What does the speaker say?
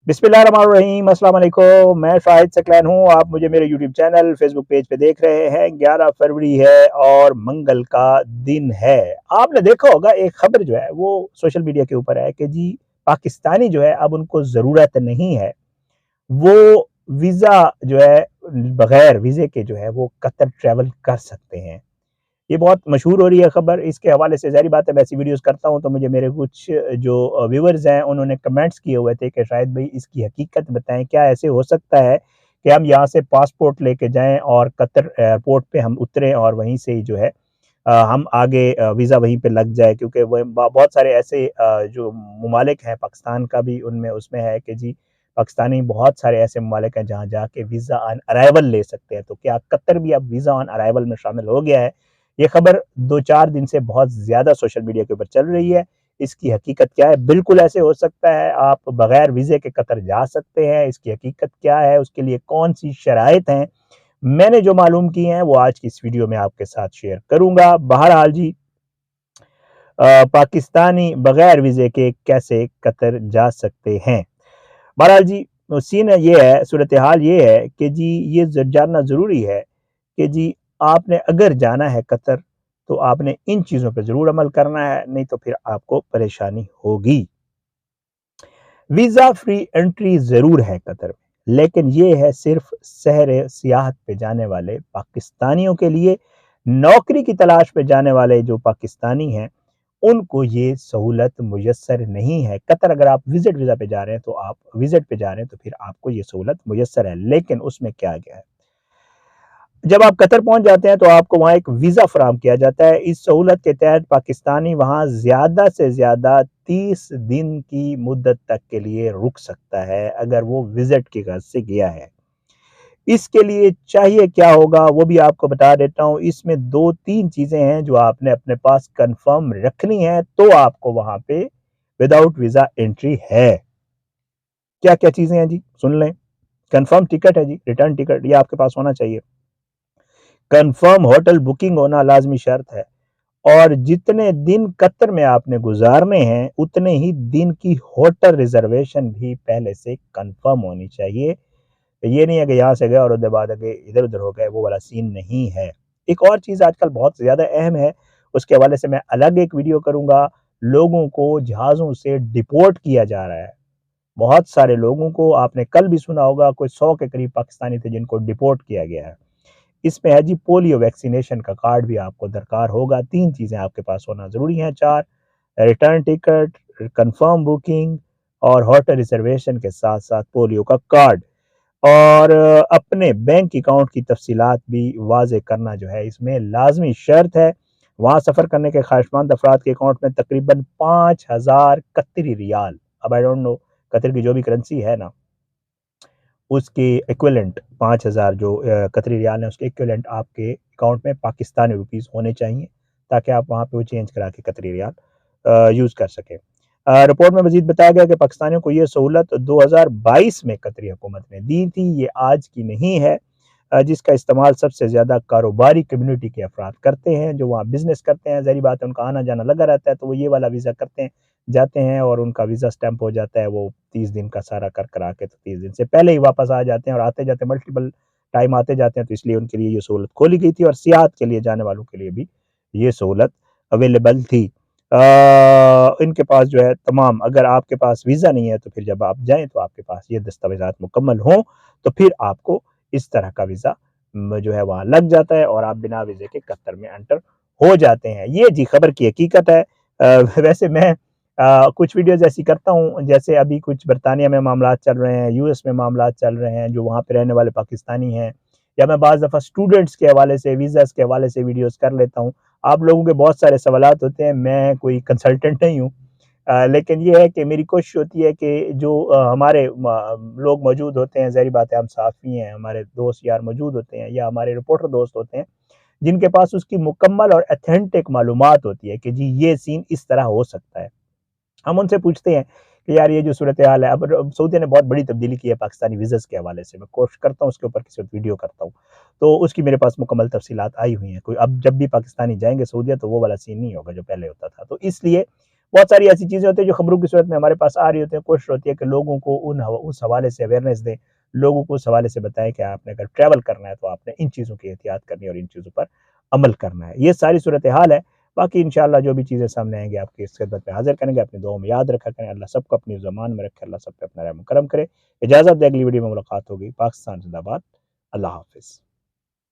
बिस्मिल्लाहिर्रहमानिर्रहीम, अस्सलाम वालेकुम। मैं शाहिद सकलैन हूँ। आप मुझे मेरे यूट्यूब चैनल फेसबुक पेज पे देख रहे हैं। 11 फरवरी है और मंगल का दिन है। आपने देखा होगा एक खबर जो है वो सोशल मीडिया के ऊपर है कि जी पाकिस्तानी जो है अब उनको ज़रूरत नहीं है, वो वीज़ा जो है बगैर वीज़े के जो है वो कतर ट्रैवल कर सकते हैं। ये बहुत मशहूर हो रही है खबर। इसके हवाले से ज़ाहिर बात है मैं ऐसी वीडियोज़ करता हूँ तो मुझे मेरे कुछ जो व्यूअर्स हैं उन्होंने कमेंट्स किए हुए थे कि शायद भाई इसकी हकीकत बताएँ, क्या ऐसे हो सकता है कि हम यहाँ से पासपोर्ट लेके जाएँ और कतर एयरपोर्ट पे हम उतरें और वहीं से ही जो है हम आगे वीज़ा वहीं पे लग जाए, क्योंकि वो बहुत सारे ऐसे जो ममालिक हैं, पाकिस्तान का भी उनमें उसमें है कि जी पाकिस्तानी बहुत सारे ऐसे ममालिक हैं जहाँ जाके वीज़ा ऑन अराइवल ले सकते हैं। तो क्या कतर भी अब वीज़ा ऑन अराइवल में शामिल हो गया है? ये खबर 2-4 दिन से बहुत ज़्यादा सोशल मीडिया के ऊपर चल रही है। इसकी हकीकत क्या है? बिल्कुल ऐसे हो सकता है, आप बगैर वीज़े के कतर जा सकते हैं। इसकी हकीकत क्या है? उसके लिए कौन-सी शराइत हैं? मैंने जो मालूम की हैं वो आज की इस वीडियो में आपके साथ शेयर करूँगा। बहरहाल जी पाकिस्तानी बगैर वीज़े के कैसे कतर जा सकते हैं? बहरहाल जी सीन ये है, सूरत-ए-हाल ये है कि जी ये जानना ज़रूरी है कि जी आपने अगर जाना है कतर तो आपने इन चीज़ों पे ज़रूर अमल करना है, नहीं तो फिर आपको परेशानी होगी। वीज़ा फ्री एंट्री ज़रूर है कतर में, लेकिन ये है सिर्फ सहर सियाहत पे जाने वाले पाकिस्तानियों के लिए। नौकरी की तलाश पे जाने वाले जो पाकिस्तानी हैं, उनको ये सहूलत मुयस्सर नहीं है। कतर अगर आप विज़िट वीज़ा पे जा रहे हैं तो आप विज़िट पे जा रहे हैं तो फिर आपको ये सहूलत मुयस्सर है। लेकिन उसमें क्या गया है, जब आप कतर पहुंच जाते हैं तो आपको वहाँ एक वीज़ा फराहम किया जाता है। इस सहूलत के तहत पाकिस्तानी वहाँ ज़्यादा से ज़्यादा 30 दिन की मुद्दत तक के लिए रुक सकता है, अगर वो विज़िट की गर्ज से गया है। इसके लिए चाहिए क्या होगा वो भी आपको बता देता हूँ। इसमें 2-3 चीज़ें हैं जो आपने अपने पास कन्फर्म रखनी है, तो आपको वहाँ पे विदाउट वीज़ा एंट्री है। क्या-क्या चीज़ें हैं जी? सुन लें। कन्फर्म टिकट है जी, रिटर्न टिकट, ये आपके पास होना चाहिए। कन्फर्म होटल बुकिंग होना लाज़मी शर्त है, और जितने दिन कतर में आपने गुज़ारने हैं, उतने ही दिन की होटल रिज़र्वेशन भी पहले से कन्फर्म होनी चाहिए। ये नहीं है कि यहाँ से गए और उसके बाद आगे इधर-उधर हो गए, वो वाला सीन नहीं है। एक और चीज़ आजकल बहुत ज़्यादा अहम है, उसके हवाले से मैं अलग एक वीडियो करूँगा। लोगों को जहाज़ों से डिपोर्ट किया जा रहा है। बहुत सारे लोगों को, आपने कल भी सुना होगा, कोई 100 के करीब पाकिस्तानी थे जिनको डिपोर्ट किया गया है। इसमें है जी पोलियो वैक्सीनेशन का कार्ड भी आपको दरकार होगा। 3 चीज़ें आपके पास होना ज़रूरी हैं। 4 रिटर्न टिकट, कन्फर्म बुकिंग और होटल रिज़र्वेशन के साथ-साथ पोलियो का कार्ड। और अपने बैंक अकाउंट की तफ़सीलात भी वाज़ेह करना जो है इसमें लाज़मी शर्त है। वहाँ सफ़र करने के ख्वाहिशमंद अफ़राद के अकाउंट में तकरीबन 5000 कतरी रियाल, अब आई डोंट नो कतर की जो भी करेंसी है ना, उसके इक्विवेलेंट 5000 जो कतरी रियाल है उसके इक्विवेलेंट आपके अकाउंट में पाकिस्तानी रुपीस होने चाहिए, ताकि आप वहाँ पे वो चेंज करा के कतरी रियाल यूज़ कर सकें। रिपोर्ट में मज़ीद बताया गया कि पाकिस्तानियों को ये सहूलत 2022 में कतरी हुकूमत ने दी थी, ये आज की नहीं है। जिसका इस्तेमाल सबसे ज़्यादा कारोबारी कम्युनिटी के अफराद करते हैं, जो वहाँ बिज़नेस करते हैं। ज़ाहिर बात है उनका आना-जाना लगा रहता है, तो वो ये वाला वीज़ा करते हैं, जाते हैं और उनका वीज़ा स्टैम्प हो जाता है। वो 30 दिन का सारा कर करा के तो 30 दिन से पहले ही वापस आ जाते हैं, और आते-जाते मल्टीपल टाइम आते जाते हैं, तो इसलिए उनके लिए ये सहूलत खोली गई थी, और सियाहत के लिए जाने वालों के लिए भी ये सहूलत अवेलेबल थी। इनके पास जो है तमाम, अगर आपके पास वीज़ा नहीं है तो फिर जब आप जाएँ तो आपके पास ये दस्तावेज़ात मुकम्मल हों, तो फिर आपको इस तरह का वीज़ा जो है वहाँ लग जाता है और आप बिना वीज़े के कतर में एंटर हो जाते हैं। ये जी खबर की हकीकत है। वैसे मैं कुछ वीडियोज़ ऐसी करता हूँ, जैसे अभी कुछ बरतानिया में मामलात चल रहे हैं, यूएस में मामलात चल रहे हैं, जो वहाँ पे रहने वाले पाकिस्तानी हैं, या मैं बाज़ दफ़ा स्टूडेंट्स के हवाले से, वीज़ाज़ के हवाले से वीडियोज़ कर लेता हूँ। आप लोगों के बहुत सारे सवालात होते हैं, मैं कोई कंसल्टेंट नहीं हूँ। लेकिन ये है कि मेरी कोशिश होती है कि जो हमारे लोग मौजूद होते हैं, ज़ाहिर बात है हम सहाफ़ी हैं, हमारे दोस्त यार मौजूद होते हैं, या हमारे रिपोर्टर दोस्त होते हैं, जिनके पास उसकी मुकम्मल और ऑथेंटिक मालूमात होती है कि जी ये सीन इस तरह हो सकता है। हम उनसे पूछते हैं कि यार ये जो सूरत-ए-हाल है, अब सऊदीया ने बहुत बड़ी तब्दीली की है पाकिस्तानी वीज़ाज़ के हवाले से। मैं कोशिश करता हूँ उसके ऊपर किसी वक़्त वीडियो करता हूँ। तो उसकी मेरे पास मुकम्मल तफ़सीलात आई हुई हैं। कोई अब जब भी पाकिस्तानी जाएँगे सऊदीया तो वो वाला सीन नहीं होगा जो पहले होता था। तो इसलिए بہت ساری ایسی چیزیں ہوتی ہیں جو خبروں کی صورت میں ہمارے پاس آ رہی ہوتی ہیں، کوشش ہوتی ہے کہ لوگوں کو اس حوالے سے اویئرنیس دیں، لوگوں کو اس حوالے سے بتائیں کہ آپ نے اگر ٹریول کرنا ہے تو آپ نے ان چیزوں کی احتیاط کرنی ہے اور ان چیزوں پر عمل کرنا ہے۔ یہ ساری صورتحال ہے، باقی انشاءاللہ جو بھی چیزیں سامنے آئیں گی آپ کی اس خدمت میں حاضر کریں گے، اپنی دعاؤں میں یاد رکھا کریں، اللہ سب کو اپنی زبان میں رکھے، اللہ سب پہ اپنا رحم و کرم کرے۔ اجازت دے، اگلی ویڈیو میں ملاقات ہوگی۔ پاکستان زندہ باد، اللہ حافظ۔